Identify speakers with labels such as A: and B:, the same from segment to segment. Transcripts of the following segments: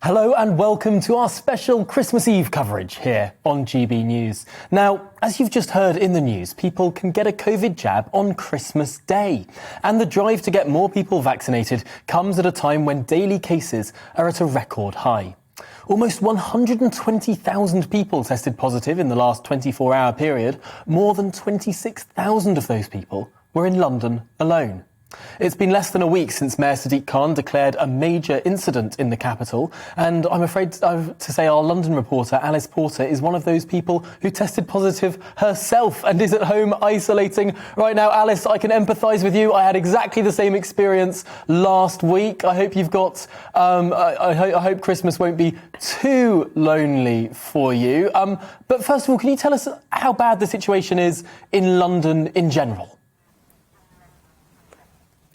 A: Hello and welcome to our special Christmas Eve coverage here on GB News. Now, as you've just heard in the news, people can get a COVID jab on Christmas Day. And the drive to get more people vaccinated comes at a time when daily cases are at a record high. Almost 120,000 people tested positive in the last 24-hour period. More than 26,000 of those people were in London alone. It's been less than a week since Mayor Sadiq Khan declared a major incident in the capital, and I'm afraid to say our London reporter Alice Porter is one of those people who tested positive herself and is at home isolating right now. Alice, I can empathise with you. I had exactly the same experience last week. I hope you've got. I hope Christmas won't be too lonely for you. But first of all, can you tell us how bad the situation is in London in general?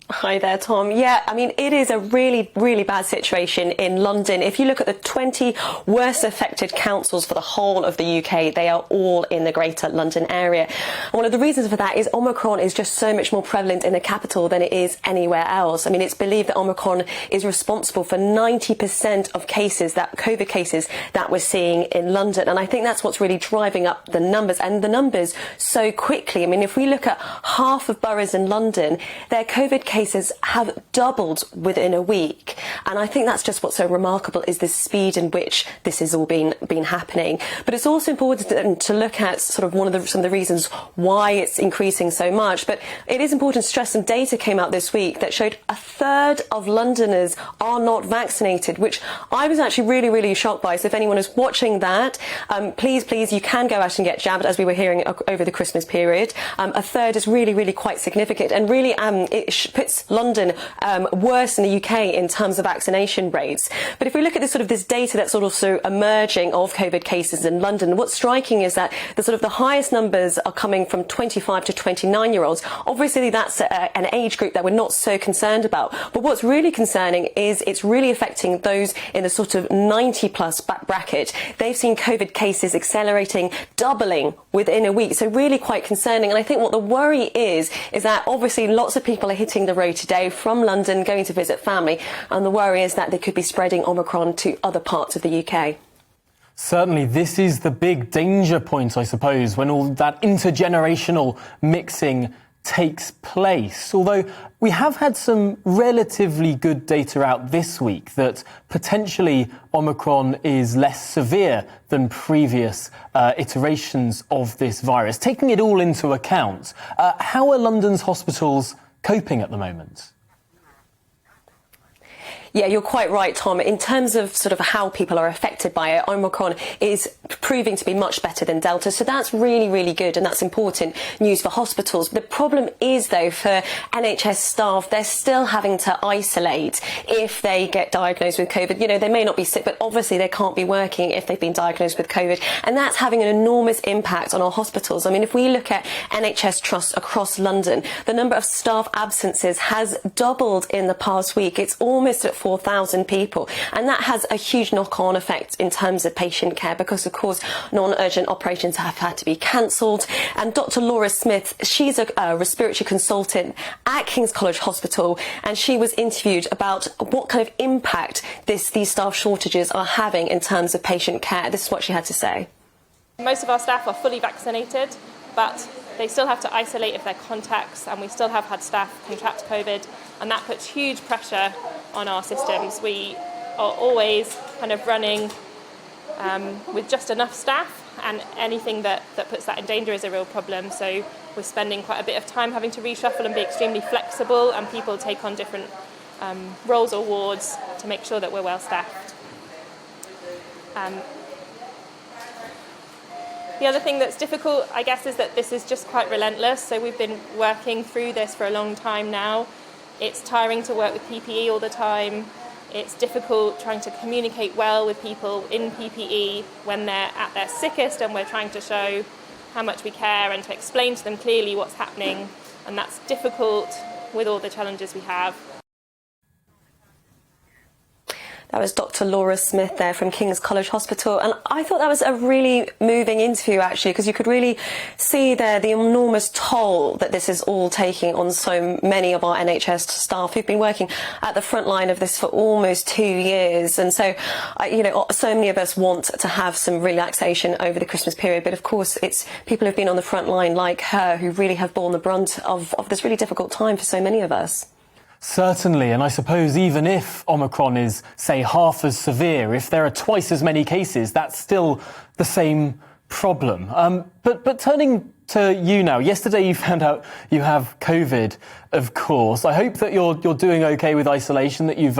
B: Hi there, Tom. Yeah, I mean, it is a really, really bad situation in London. If you look at the 20 worst affected councils for the whole of the UK, they are all in the Greater London area. And one of the reasons for that is Omicron is just so much more prevalent in the capital than it is anywhere else. I mean, it's believed that Omicron is responsible for 90% of cases, that COVID cases that we're seeing in London. And I think that's what's really driving up the numbers, and the numbers so quickly. I mean, if we look at half of boroughs in London, their COVID cases have doubled within a week, and I think that's just what's so remarkable, is the speed in which this has all been happening. But it's also important to look at sort of some of the reasons why it's increasing so much. But it is important to stress some data came out this week that showed a third of Londoners are not vaccinated, which I was actually really, really shocked by. So if anyone is watching that, please, you can go out and get jabbed, as we were hearing over the Christmas period. A third is really, really quite significant, and really it puts London worse in the UK in terms of vaccination rates. But if we look at this data that's also emerging of COVID cases in London, what's striking is that the highest numbers are coming from 25 to 29-year-olds. Obviously, that's an age group that we're not so concerned about. But what's really concerning is it's really affecting those in the 90-plus bracket. They've seen COVID cases accelerating, doubling within a week. So really quite concerning. And I think what the worry is that obviously lots of people are hitting the road today from London going to visit family, and the worry is that they could be spreading Omicron to other parts of the UK.
A: Certainly, this is the big danger point, I suppose, when all that intergenerational mixing takes place. Although we have had some relatively good data out this week that potentially Omicron is less severe than previous iterations of this virus. Taking it all into account, how are London's hospitals coping at the moment?
B: Yeah, you're quite right, Tom. In terms of how people are affected by it, Omicron is proving to be much better than Delta. So that's really, really good, and that's important news for hospitals. The problem is, though, for NHS staff, they're still having to isolate if they get diagnosed with COVID. You know, they may not be sick, but obviously they can't be working if they've been diagnosed with COVID. And that's having an enormous impact on our hospitals. I mean, if we look at NHS trusts across London, the number of staff absences has doubled in the past week. It's almost at 4,000 people, and that has a huge knock-on effect in terms of patient care, because of course non-urgent operations have had to be cancelled. And Dr. Laura Smith, she's a respiratory consultant at King's College Hospital, and she was interviewed about what kind of impact these staff shortages are having in terms of patient care. This is what she had to say.
C: Most of our staff are fully vaccinated, but they still have to isolate if they're contacts, and we still have had staff contract COVID, and that puts huge pressure on our systems. We are always kind of running with just enough staff, and anything that puts that in danger is a real problem. So we're spending quite a bit of time having to reshuffle and be extremely flexible, and people take on different roles or wards to make sure that we're well staffed. The other thing that's difficult, I guess, is that this is just quite relentless. So we've been working through this for a long time now. It's tiring to work with PPE all the time. It's difficult trying to communicate well with people in PPE when they're at their sickest, and we're trying to show how much we care and to explain to them clearly what's happening. And that's difficult with all the challenges we have.
B: That was Dr. Laura Smith there from King's College Hospital. And I thought that was a really moving interview, actually, because you could really see there the enormous toll that this is all taking on so many of our NHS staff who've been working at the front line of this for almost 2 years. And so, so many of us want to have some relaxation over the Christmas period. But of course, it's people who've been on the front line like her who really have borne the brunt of this really difficult time for so many of us.
A: Certainly, and I suppose even if Omicron is, say, half as severe, if there are twice as many cases, that's still the same problem. But turning to you now, yesterday you found out you have COVID, of course. I hope that you're doing okay with isolation, that you've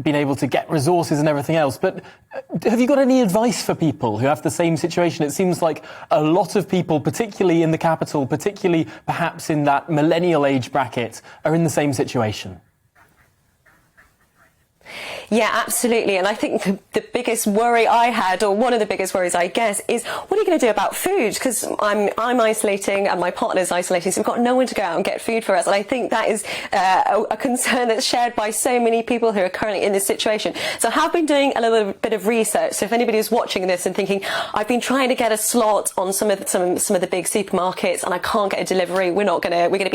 A: been able to get resources and everything else. But have you got any advice for people who have the same situation? It seems like a lot of people, particularly in the capital, particularly perhaps in that millennial age bracket, are in the same situation.
B: Yeah, absolutely. And I think the biggest worry I had, or one of the biggest worries, I guess, is what are you going to do about food? Because I'm isolating and my partner's isolating, so we've got no one to go out and get food for us. And I think that is a concern that's shared by so many people who are currently in this situation. So I have been doing a little bit of research. So if anybody is watching this and thinking, I've been trying to get a slot on some of the big supermarkets and I can't get a delivery, we're going to be